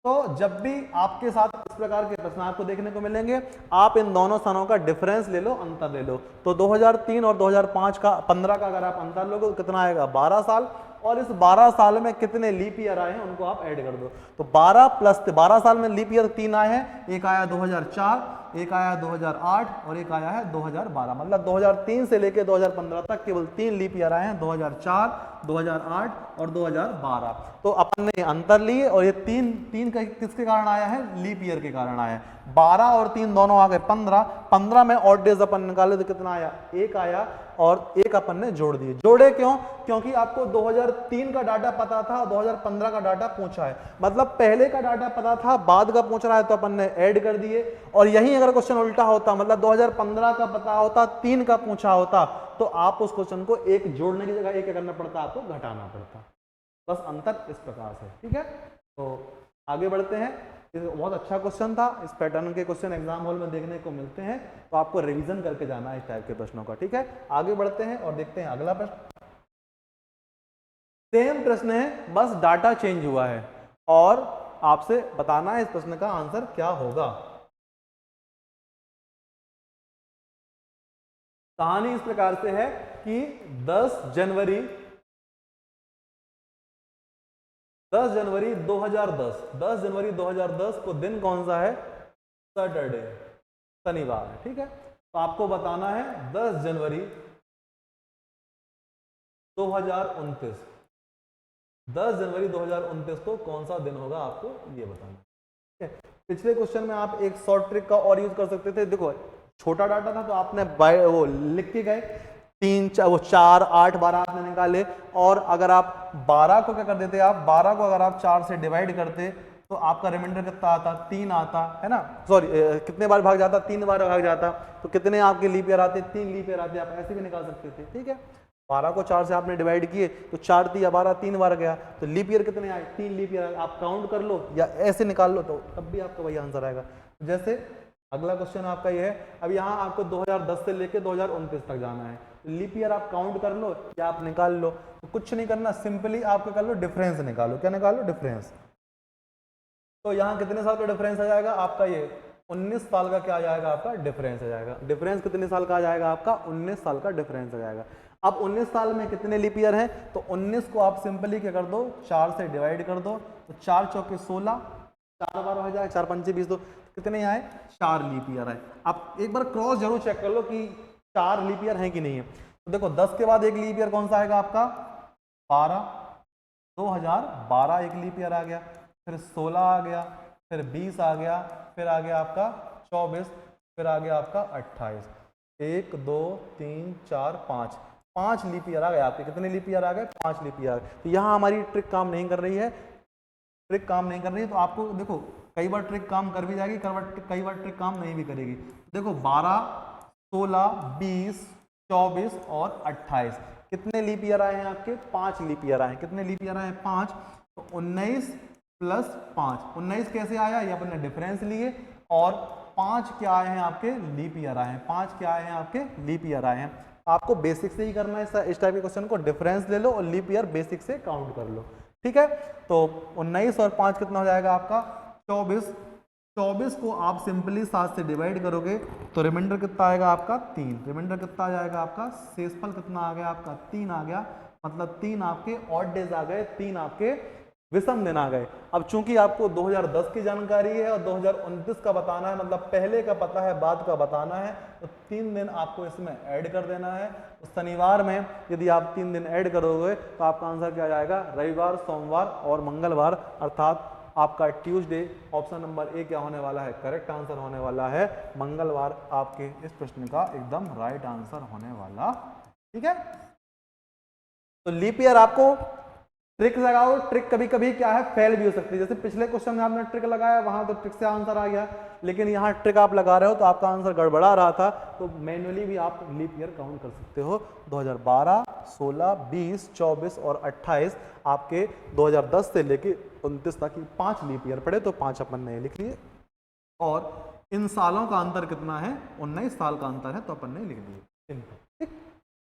तो जब भी आपके साथ इस प्रकार के प्रश्न आपको देखने को मिलेंगे, आप इन दोनों सनों का डिफरेंस ले लो, अंतर ले लो। तो 2003 और 2005 का 15 का अगर आप अंतर लोगे तो कितना आएगा? 12 साल। और इस 12 साल में कितने लीप ईयर आए हैं उनको आप ऐड कर दो। तो 12 प्लस 12 साल में लीप ईयर 3 आए हैं, एक आया 2004, एक आया 2008 और एक आया है 2012। मतलब 2003 से लेकर 2015 तक केवल 3 लीप ईयर आए हैं, 2004, 2008 और 2012। तो अपन ने अंतर लिए और ये तीन का किसके कारण आया है? लीप ईयर के कारण आया है। 12 और 3 दोनों आ गए 15। 15 में ऑड डेज अपन निकाले तो कितना आया? 1 आया और एक अपन ने जोड़ दिए। जोड़े क्यों? क्योंकि आपको 2003 का डाटा पता था, 2015 का डाटा पूछा है, मतलब पहले का डाटा पता था, बाद का पूछ रहा है, तो अपन ने ऐड कर दिए। और यही अगर क्वेश्चन उल्टा होता, मतलब 2015 का पता होता, 3 का पूछा होता, तो आप उस क्वेश्चन को एक जोड़ने की जगह एक करना पड़ता, आपको घटाना पड़ता। बस अंतर इस प्रकार से, ठीक है। तो आगे बढ़ते हैं। बहुत अच्छा क्वेश्चन था, इस पैटर्न के क्वेश्चन एग्जाम हॉल में देखने को मिलते हैं, तो आपको रिवीजन करके जाना है इस टाइप के प्रश्नों का, ठीक है। आगे बढ़ते हैं और देखते हैं अगला प्रश्न। सेम प्रश्न है, बस डाटा चेंज हुआ है और आपसे बताना है इस प्रश्न का आंसर क्या होगा। कहानी इस प्रकार से है कि 10 जनवरी 2010, 10 जनवरी 2010 को दिन कौन सा है? सैटरडे, शनिवार है, ठीक है। तो आपको बताना है 10 जनवरी 2029, 10 जनवरी 2029 को कौन सा दिन होगा, आपको ये बताना, ठीक है। पिछले क्वेश्चन में आप एक शॉर्ट ट्रिक का और यूज कर सकते थे। देखो छोटा डाटा था तो आपने वो लिख के गए, 4, 8, 12 आपने निकाले। और अगर आप 12 को क्या कर देते, आप 12 को अगर आप 4 से डिवाइड करते तो आपका रिमाइंडर कितना आता? 3 आता है ना। सॉरी, कितने बार भाग जाता? 3 बार भाग जाता। तो कितने आपके लीप ईयर आते? 3 लीप ईयर आते। आप ऐसे भी निकाल सकते थे, ठीक है। 12 को 4 से आपने डिवाइड किए तो 4 3 12, 3 बार गया, तो लीप ईयर कितने आए? 3 लीप ईयर। आप काउंट कर लो या ऐसे निकाल लो, तो तब भी आपका वही आंसर आएगा। जैसे अगला क्वेश्चन आपका ये है, अब यहाँ आपको 2010 से लेके 2029 तक जाना है, लीप ईयर आप काउंट कर लो या आप निकाल लो। तो कुछ नहीं करना, सिंपली आपको कर लो डिफरेंस निकालो। क्या निकालो? डिफरेंस। तो यहाँ कितने साल का डिफरेंस आ जाएगा आपका? ये 19 साल का क्या आ जाएगा आपका? डिफरेंस आ जाएगा। डिफरेंस कितने साल का आ जाएगा आपका? 19 साल का डिफरेंस आ जाएगा। अब 19 साल में कितने लीप ईयर हैं? तो 19 को आप सिंपली क्या कर दो? 4 से डिवाइड कर दो। तो 4 चौके 16, 4 बार हो जाएगा, 4 पंचे 20, 2 कितने आए? 4 लीप ईयर आए। आप एक बार क्रॉस जरूर चेक कर लो कि 4 लीप ईयर है कि नहीं है। तो देखो 10 के बाद एक लीप ईयर कौन सा आएगा आपका? 12, 2012 एक लीप ईयर आ गया, फिर 16 आ गया, फिर 20 आ गया, फिर आ गया आपका 24, फिर आ गया आपका 28। 1 2 3 4 5 लीप ईयर आ गए आपके। कितने लीप ईयर आ गए? 5 लीप ईयर। तो यहाँ हमारी ट्रिक काम नहीं कर रही है, ट्रिक काम नहीं कर रही है। तो आपको देखो कई बार ट्रिक काम कर भी जाएगी, कई बार ट्रिक काम नहीं भी करेगी। देखो 12, 16, 20, 24 और 28 कितने लीप ईयर आए हैं आपके? 5 लीप ईयर आए हैं। कितने लीप ईयर आए हैं? 5। तो 19 प्लस 5, 19 कैसे आया? ये अपन ने डिफरेंस लिए। और 5 क्या आए हैं आपके? लीप ईयर आए हैं। 5 क्या आए हैं आपके? लीप ईयर आए हैं। आपको बेसिक से ही करना है इस टाइप के क्वेश्चन को, डिफरेंस ले लो और लीप ईयर बेसिक से काउंट कर लो, ठीक है। तो 19 और 5 कितना हो जाएगा आपका? 24। 24 को आप सिंपली 7 से डिवाइड करोगे तो रिमाइंडर कितना आएगा आपका? 3। रिमाइंडर कितना आ जाएगा आपका? शेषफल कितना आ गया आपका? 3 आ गया। मतलब 3 आपके ऑड डेज आ गए, 3 आपके विषम दिन आ गए। अब चूंकि आपको 2010 की जानकारी है और 2029 का बताना है, मतलब पहले का पता है बाद का बताना है, तो 3 दिन आपको इसमें ऐड कर देना है। तो शनिवार में यदि आप 3 दिन ऐड करोगे तो आपका आंसर क्या आ जाएगा? रविवार, सोमवार और मंगलवार, अर्थात आपका ट्यूसडे। ऑप्शन नंबर ए क्या होने वाला है, करेक्ट आंसर होने वाला है मंगलवार, आपके इस प्रश्न का एकदम राइट आंसर होने वाला। ठीक है, तो लीप ईयर आपको ट्रिक लगाओ, ट्रिक कभी कभी क्या है फेल भी हो सकती है। जैसे पिछले क्वेश्चन में आपने ट्रिक लगाया, वहां तो ट्रिक से आंसर आ गया, लेकिन यहाँ ट्रिक आप लगा रहे हो तो आपका आंसर गड़बड़ा रहा था, तो मैन्युअली भी आप लीप ईयर काउंट कर सकते हो। 2012, 16, 20, 24 और 28 आपके 2010 से लेके 29 तक 5 लीप ईयर पड़े, तो 5 अपन ने लिख लिए। और इन सालों का अंतर कितना है, 19 साल का अंतर है, तो अपन ने लिख लिए। ठीक,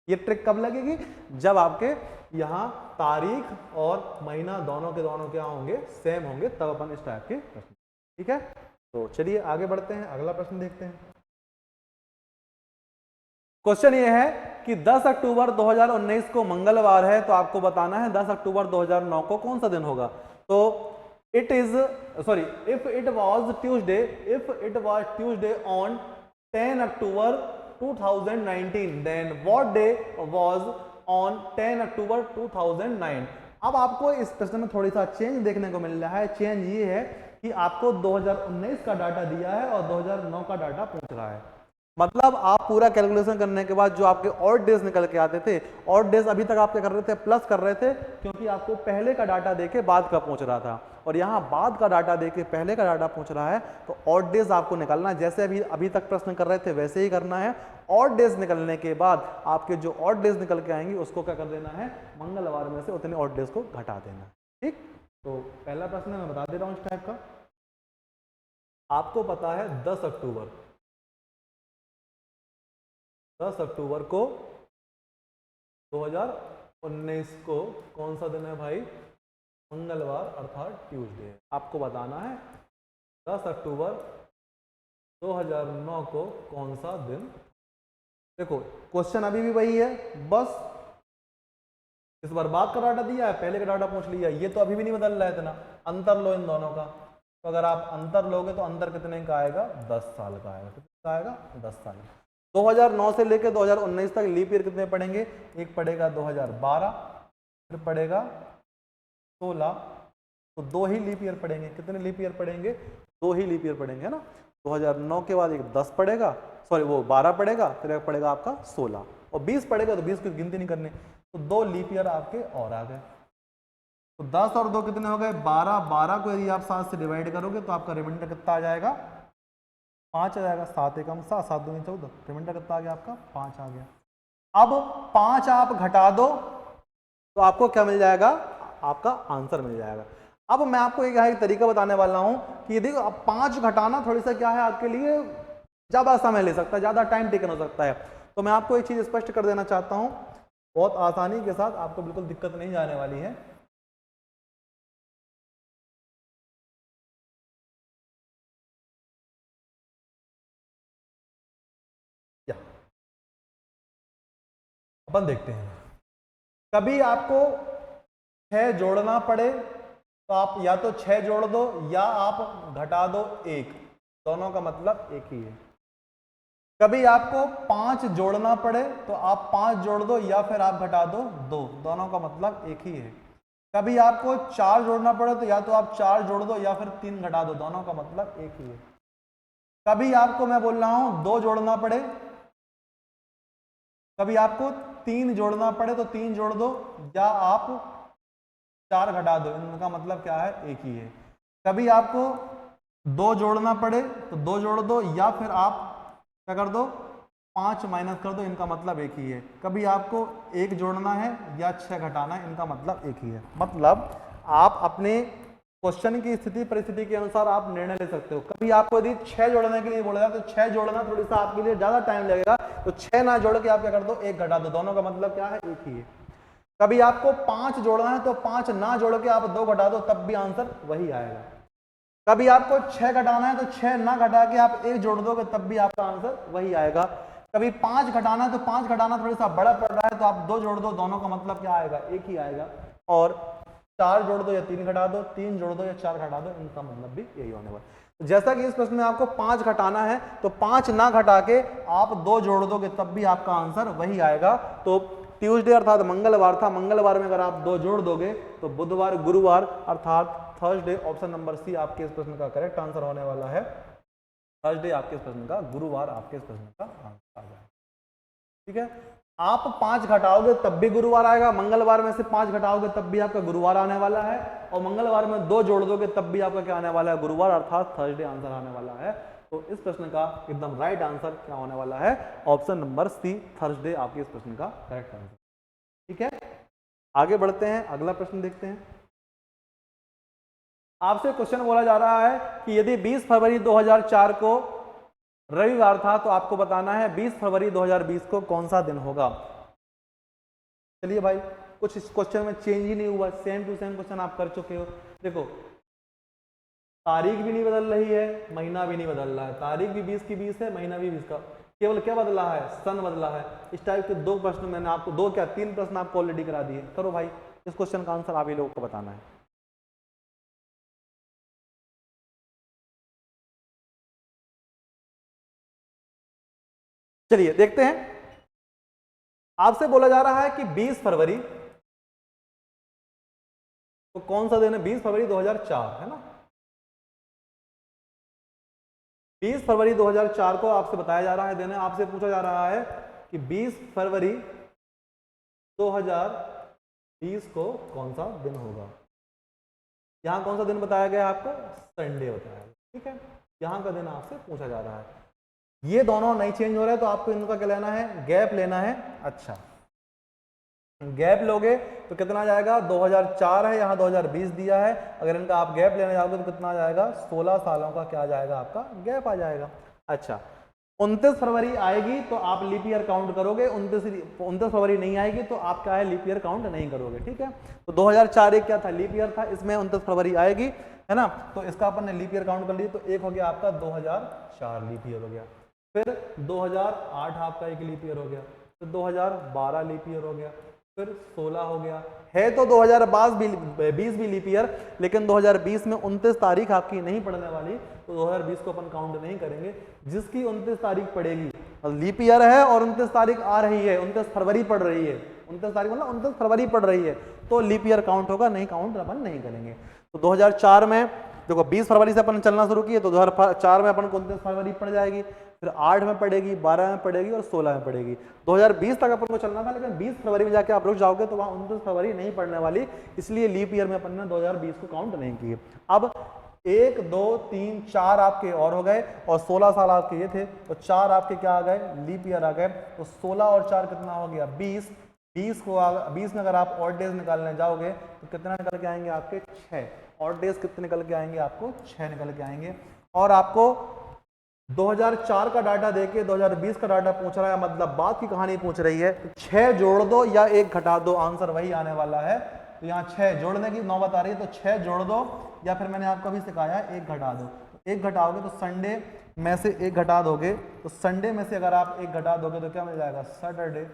ये ट्रिक कब लगेगी, जब आपके यहाँ तारीख और महीना दोनों के दोनों क्या होंगे, सेम होंगे, तब अपन इस टाइप के प्रश्न। ठीक है, तो चलिए आगे बढ़ते हैं, अगला प्रश्न देखते हैं। क्वेश्चन ये है कि 10 अक्टूबर 2019 को मंगलवार है, तो आपको बताना है 10 अक्टूबर 2009 को कौन सा दिन होगा। तो it is sorry if it was Tuesday on 10 October 2019 then what day was on 10 October 2009। अब आपको इस प्रश्न में थोड़ी सा चेंज देखने को मिल रहा है। चेंज ये है कि आपको 2019 का डाटा दिया है और 2009 का डाटा पूछ रहा है। मतलब आप पूरा कैलकुलेशन करने के बाद जो आपके ऑड डेज निकल के आते थे, ऑड डेज अभी तक आप क्या कर रहे थे, प्लस कर रहे थे, क्योंकि आपको पहले का डाटा देके बाद का पूछ रहा था, और यहाँ बाद का डाटा देके पहले का डाटा पूछ रहा है, तो ऑड डेज आपको निकालना है। जैसे अभी तक प्रश्न कर रहे थे वैसे ही करना है। ऑड डेज निकलने के बाद आपके जो ऑड डेज निकल के आएंगे उसको क्या कर देना है, मंगलवार में से उतने ऑड डेज को घटा देना। ठीक, तो पहला प्रश्न मैं बता दे रहा हूँ इस टाइप का। आपको पता है 10 अक्टूबर को 2019 को कौन सा दिन है भाई, मंगलवार अर्थात ट्यूसडे। आपको बताना है 10 अक्टूबर 2009 को कौन सा दिन। देखो क्वेश्चन अभी भी वही है, बस इस बार बाद का डाटा दिया है, पहले का डाटा पूछ लिया, ये तो अभी भी नहीं बदल रहा है इतना। अंतर लो इन दोनों का, तो अगर आप अंतर लोगे तो अंतर कितने का आएगा, 10 साल का आएगा। कितने का आएगा, 10 साल। 2009 से लेकर 2019 तक लीप ईयर कितने पड़ेंगे, एक पड़ेगा 2012, फिर पड़ेगा 16, तो 2 ही लीप ईयर पड़ेंगे। कितने लीप ईयर पड़ेंगे, 2 ही लीप ईयर पड़ेंगे, है ना। 2009 के बाद एक 10 पड़ेगा, सॉरी वो 12 पड़ेगा, फिर एक पड़ेगा आपका 16, और 20 पड़ेगा, तो 20 की गिनती नहीं करनी, तो 2 लीप ईयर आपके और आ गए। तो 10 और 2 कितने हो गए, 12। 12 को यदि आप 7 से डिवाइड करोगे तो आपका रिमाइंडर कितना आ जाएगा, 5 आ जाएगा। 7 एकम 7, 7 दूनी 14, रिमाइंडर कितना आ गया आपका, 5 आ गया। अब 5 आप घटा दो तो आपको क्या मिल जाएगा, आपका आंसर मिल जाएगा। अब मैं आपको एक तरीका बताने वाला हूं कि देखो अब 5 घटाना थोड़ी सा क्या है आपके लिए ज्यादा समय ले सकता है, ज्यादा टाइम टेकन हो सकता है। तो मैं आपको एक चीज स्पष्ट कर देना चाहता हूं, बहुत आसानी के साथ, आपको बिल्कुल दिक्कत नहीं जाने वाली है। अपन देखते हैं, कभी आपको 6 जोड़ना पड़े तो आप या तो 6 जोड़ दो या आप घटा दो 1, दोनों का मतलब एक ही है। कभी आपको 5 जोड़ना पड़े तो आप 5 जोड़ दो या फिर आप घटा दो 2, दोनों का मतलब एक ही है। कभी आपको 4 जोड़ना पड़े तो या तो आप 4 जोड़ दो या फिर 3 घटा दो, दोनों का मतलब एक ही है। कभी आपको मैं बोल रहा हूं 2 जोड़ना पड़े, कभी आपको 3 जोड़ना पड़े तो 3 जोड़ दो या आप 4 घटा दो, इनका मतलब क्या है, एक ही है। कभी आपको 2 जोड़ना पड़े तो 2 जोड़ दो या फिर आप क्या कर दो, 5 माइनस कर दो, इनका मतलब एक ही है। कभी आपको 1 जोड़ना है या 6 घटाना है, इनका मतलब एक ही है। मतलब आप अपने क्वेश्चन की स्थिति परिस्थिति के अनुसार आप निर्णय ले सकते हो। कभी आपको यदि 6 जोड़ने के लिए बोला जाए तो 6 जोड़ना थोड़ी सा आपके लिए ज्यादा टाइम लगेगा, तो 6 ना जोड़ के आप क्या कर दो, 1 घटा दो, दोनों का मतलब क्या है, एक ही है। कभी आपको 5 जोड़ना है तो 5 ना जोड़ के आप 2 घटा दो, तब भी आंसर वही आएगा। कभी आपको 6 घटाना है तो 6 ना घटा के आप 1 जोड़ दोगे, तब भी आपका आंसर वही आएगा। कभी 5 घटाना है तो 5 घटाना थोड़ा सा बड़ा पड़ रहा है तो आप 2 जोड़ दो, दोनों का मतलब क्या आएगा, एक ही आएगा। और 4 जोड़ दो या 3 घटा दो, 3 जोड़ दो या 4 घटा दो, इनका मतलब भी यही होने वाला है। जैसा कि इस प्रश्न में आपको 5 घटाना है तो 5 ना घटा के आप 2 जोड़ दोगे, तब भी आपका आंसर वही आएगा। तो ट्यूसडे अर्थात मंगलवार था, मंगलवार में अगर आप 2 जोड़ दोगे तो बुधवार गुरुवार अर्थात थर्सडे, ऑप्शन नंबर सी आपके इस प्रश्न का करेक्ट आंसर होने वाला है। थर्सडे आपके इस प्रश्न का, गुरुवार आपके इस प्रश्न का आंसर आ जाएगा। ठीक है, आप 5 घटाओगे तब भी गुरुवार आएगा, मंगलवार में से 5 घटाओगे तब भी आपका गुरुवार आने वाला है, और मंगलवार में 2 जोड़ दोगे तब भी आपका क्या आने वाला है, गुरुवार, अर्थात थर्सडे आंसर आने वाला है। तो इस प्रश्न का एकदम राइट आंसर क्या होने वाला है, ऑप्शन नंबर सी, थर्सडे आपके इस प्रश्न का करेक्ट आंसर। ठीक है, आगे बढ़ते हैं, अगला प्रश्न देखते हैं। आपसे क्वेश्चन बोला जा रहा है कि यदि 20 फरवरी 2004 को रविवार था तो आपको बताना है 20 फरवरी 2020 को कौन सा दिन होगा। चलिए भाई, कुछ इस क्वेश्चन में चेंज ही नहीं हुआ, सेम टू सेम क्वेश्चन आप कर चुके हो। देखो, तारीख भी नहीं बदल रही है, महीना भी नहीं बदल रहा है, तारीख भी 20 की 20 है, महीना भी 20 का, केवल क्या बदला है, सन बदला है। इस टाइप के 2 प्रश्न मैंने आपको, 2 क्या 3 प्रश्न आपको ऑलरेडी करा दिए। करो भाई, इस क्वेश्चन का आंसर आप ही लोगों को बताना है। चलिए देखते हैं, आपसे बोला जा रहा है कि 20 फरवरी तो कौन सा दिन है, 20 फरवरी 2004 है ना। 20 फरवरी 2004 को आपसे बताया जा रहा है दिन है, आपसे पूछा जा रहा है कि 20 फरवरी 2020 को कौन सा दिन होगा। यहां कौन सा दिन बताया गया आपको, संडे बताया गया। ठीक है, यहां का दिन आपसे पूछा जा रहा है। ये दोनों नहीं चेंज हो रहे हैं तो आपको इनका क्या लेना है, गैप लेना है। अच्छा, गैप लोगे तो कितना आ जाएगा, 2004 है, यहाँ 2020 दिया है, अगर इनका आप गैप लेने जाओगे तो कितना आ जाएगा, 16 सालों का क्या आ जाएगा, आपका गैप आ जाएगा। अच्छा, 29 फरवरी आएगी तो आप लीप ईयर काउंट करोगे, 29 फरवरी नहीं आएगी तो आप क्या है, लीप ईयर काउंट नहीं करोगे। ठीक है, तो 2004 एक क्या था, लीप ईयर था, इसमें 29 फरवरी आएगी, है ना, तो इसका अपन ने लीप ईयर काउंट कर लिया, तो एक हो गया आपका 2004 लीप ईयर हो गया। फिर 2008 आपका एक लीप ईयर हो गया, फिर 2012 लीप ईयर हो गया, फिर 16 हो गया है, तो 2020 भी लीप ईयर, लेकिन 2020 में 29 तारीख आपकी नहीं पड़ने वाली, तो 2020 को अपन काउंट नहीं करेंगे। जिसकी 29 तारीख पड़ेगी, लीप ईयर है और 29 तारीख आ रही है, 29 फरवरी पड़ रही है, 29 तारीख मतलब 29 फरवरी पड़ रही है, तो लीप ईयर काउंट होगा, नहीं काउंट अपन नहीं करेंगे। तो 2004 में देखो 20 फरवरी से अपन चलना शुरू किए, तो 2004 में अपन को 29 फरवरी पड़ जाएगी, फिर 8 में पड़ेगी, 12 में पड़ेगी और 16 में पड़ेगी। 2020 तक अपन को चलना था, लेकिन 20 फरवरी में जाके आप रुक जाओगे तो वहां 29 फरवरी नहीं पड़ने वाली, इसलिए लीप ईयर में अपन ने 2020 को काउंट नहीं किए। अब 1 2 3 4 आपके और हो गए, और 16 साल आपके ये थे, तो 4 आपके क्या आ गए, लीप ईयर आ गए, तो 16 और 4 कितना हो गया, 20। 20 में अगर आप ऑड डेज निकालने जाओगे तो कितना निकल के आएंगे आपके, 6। ऑड डेज कितने निकल के आएंगे आपको, 6 निकल के आएंगे। और आपको 2004 का डाटा देके 2020 का डाटा पूछ रहा है, मतलब बात की कहानी पूछ रही है, 6 जोड़ दो या 1 घटा दो, आंसर वही आने वाला है। तो यहाँ 6 जोड़ने की नौबत आ रही है, तो 6 जोड़ दो, या फिर मैंने आपको अभी सिखाया 1 घटा दो। तो 1 घटाओगे तो संडे में से 1 घटा दोगे, तो संडे में से अगर आप 1 घटा दोगे तो क्या मिल जाएगा, सैटरडे।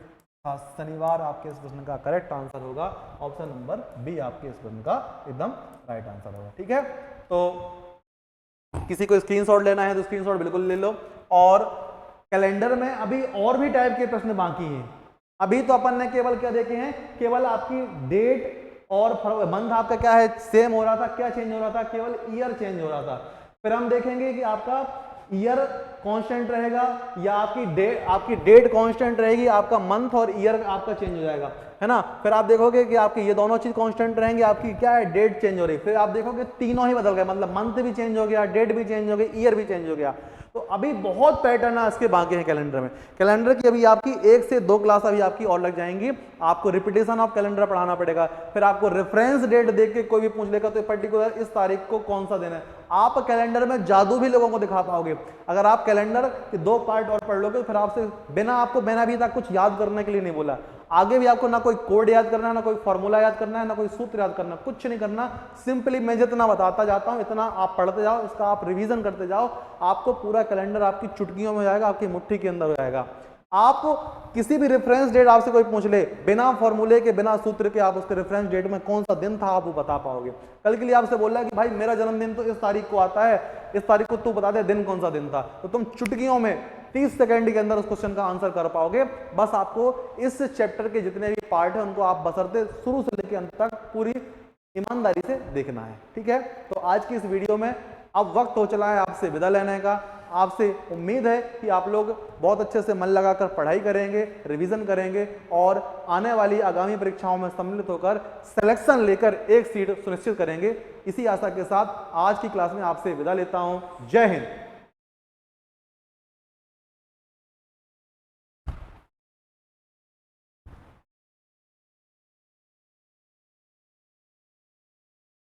शनिवार आपके इस प्रश्न का करेक्ट आंसर होगा, ऑप्शन नंबर बी आपके इस प्रश्न का एकदम राइट आंसर होगा। ठीक है, तो किसी को स्क्रीनशॉट लेना है तो स्क्रीनशॉट बिल्कुल ले लो। और कैलेंडर में अभी और भी टाइप के प्रश्न बाकी हैं। अभी तो अपन ने केवल क्या देखे हैं, केवल आपकी डेट और मंथ आपका क्या है, सेम हो रहा था, क्या चेंज हो रहा था, केवल ईयर चेंज हो रहा था। फिर हम देखेंगे कि आपका ईयर कांस्टेंट रहेगा या आपकी डेट कांस्टेंट रहेगी, आपका मंथ और ईयर आपका चेंज हो जाएगा, है ना। फिर आप देखोगे कि आपकी ये दोनों चीज कांस्टेंट रहेंगी, आपकी क्या है, डेट चेंज हो रही, फिर आप देखोगे तीनों ही बदल गए, मतलब मंथ भी चेंज हो गया, डेट भी चेंज हो गई, ईयर भी चेंज हो गया। तो अभी बहुत पैटर्न है इसके बाकी हैं कैलेंडर में। कैलेंडर की अभी आपकी 1 से 2 क्लास अभी आपकी और लग जाएंगी। आपको रिपीटेशन ऑफ कैलेंडर पढ़ाना पड़ेगा, फिर आपको रेफरेंस डेट देख के कोई भी पूछ लेगा तो पर्टिकुलर इस तारीख को कौन सा दिन है। आप कैलेंडर में जादू भी लोगों को दिखा पाओगे। अगर आप कैलेंडर के 2 पार्ट और पढ़ लोगे, फिर आपको बिना अभी तक कुछ याद करने के लिए नहीं बोला, आगे भी आपको ना कोई कोड याद करना है, ना कोई फॉर्मूला याद करना है, ना कोई सूत्र याद करना, कुछ नहीं करना। सिंपली मैं जितना बताता जाता हूं इतना आप पढ़ते जाओ, इसका आप रिवीजन करते जाओ, आपको पूरा कैलेंडर आपकी चुटकियों में हो जाएगा, आपकी मुट्ठी के अंदर हो जाएगा। आप किसी भी रेफरेंस डेट आपसे कोई पूछ ले, बिना फॉर्मूले के बिना सूत्र के आप उसके रेफरेंस डेट में कौन सा दिन था आप वो बता पाओगे। कल के लिए आपसे बोल रहा है कि भाई मेरा जन्मदिन तो इस तारीख को आता है, इस तारीख को तू बता दे दिन कौन सा दिन था, तो तुम चुटकियों में 30 सेकंड के अंदर उस क्वेश्चन का आंसर कर पाओगे। बस आपको इस चैप्टर के जितने भी पार्ट है उनको आप बसरते शुरू से लेकर अंत तक पूरी ईमानदारी से देखना है। ठीक है, तो आज की इस वीडियो में अब वक्त हो चला है आपसे विदा लेने का। आपसे उम्मीद है कि आप लोग बहुत अच्छे से मन लगाकर पढ़ाई करेंगे, रिवीजन करेंगे और आने वाली आगामी परीक्षाओं में सम्मिलित होकर सिलेक्शन लेकर एक सीट सुनिश्चित करेंगे। इसी आशा के साथ आज की क्लास में आपसे विदा लेता हूं। जय हिंद।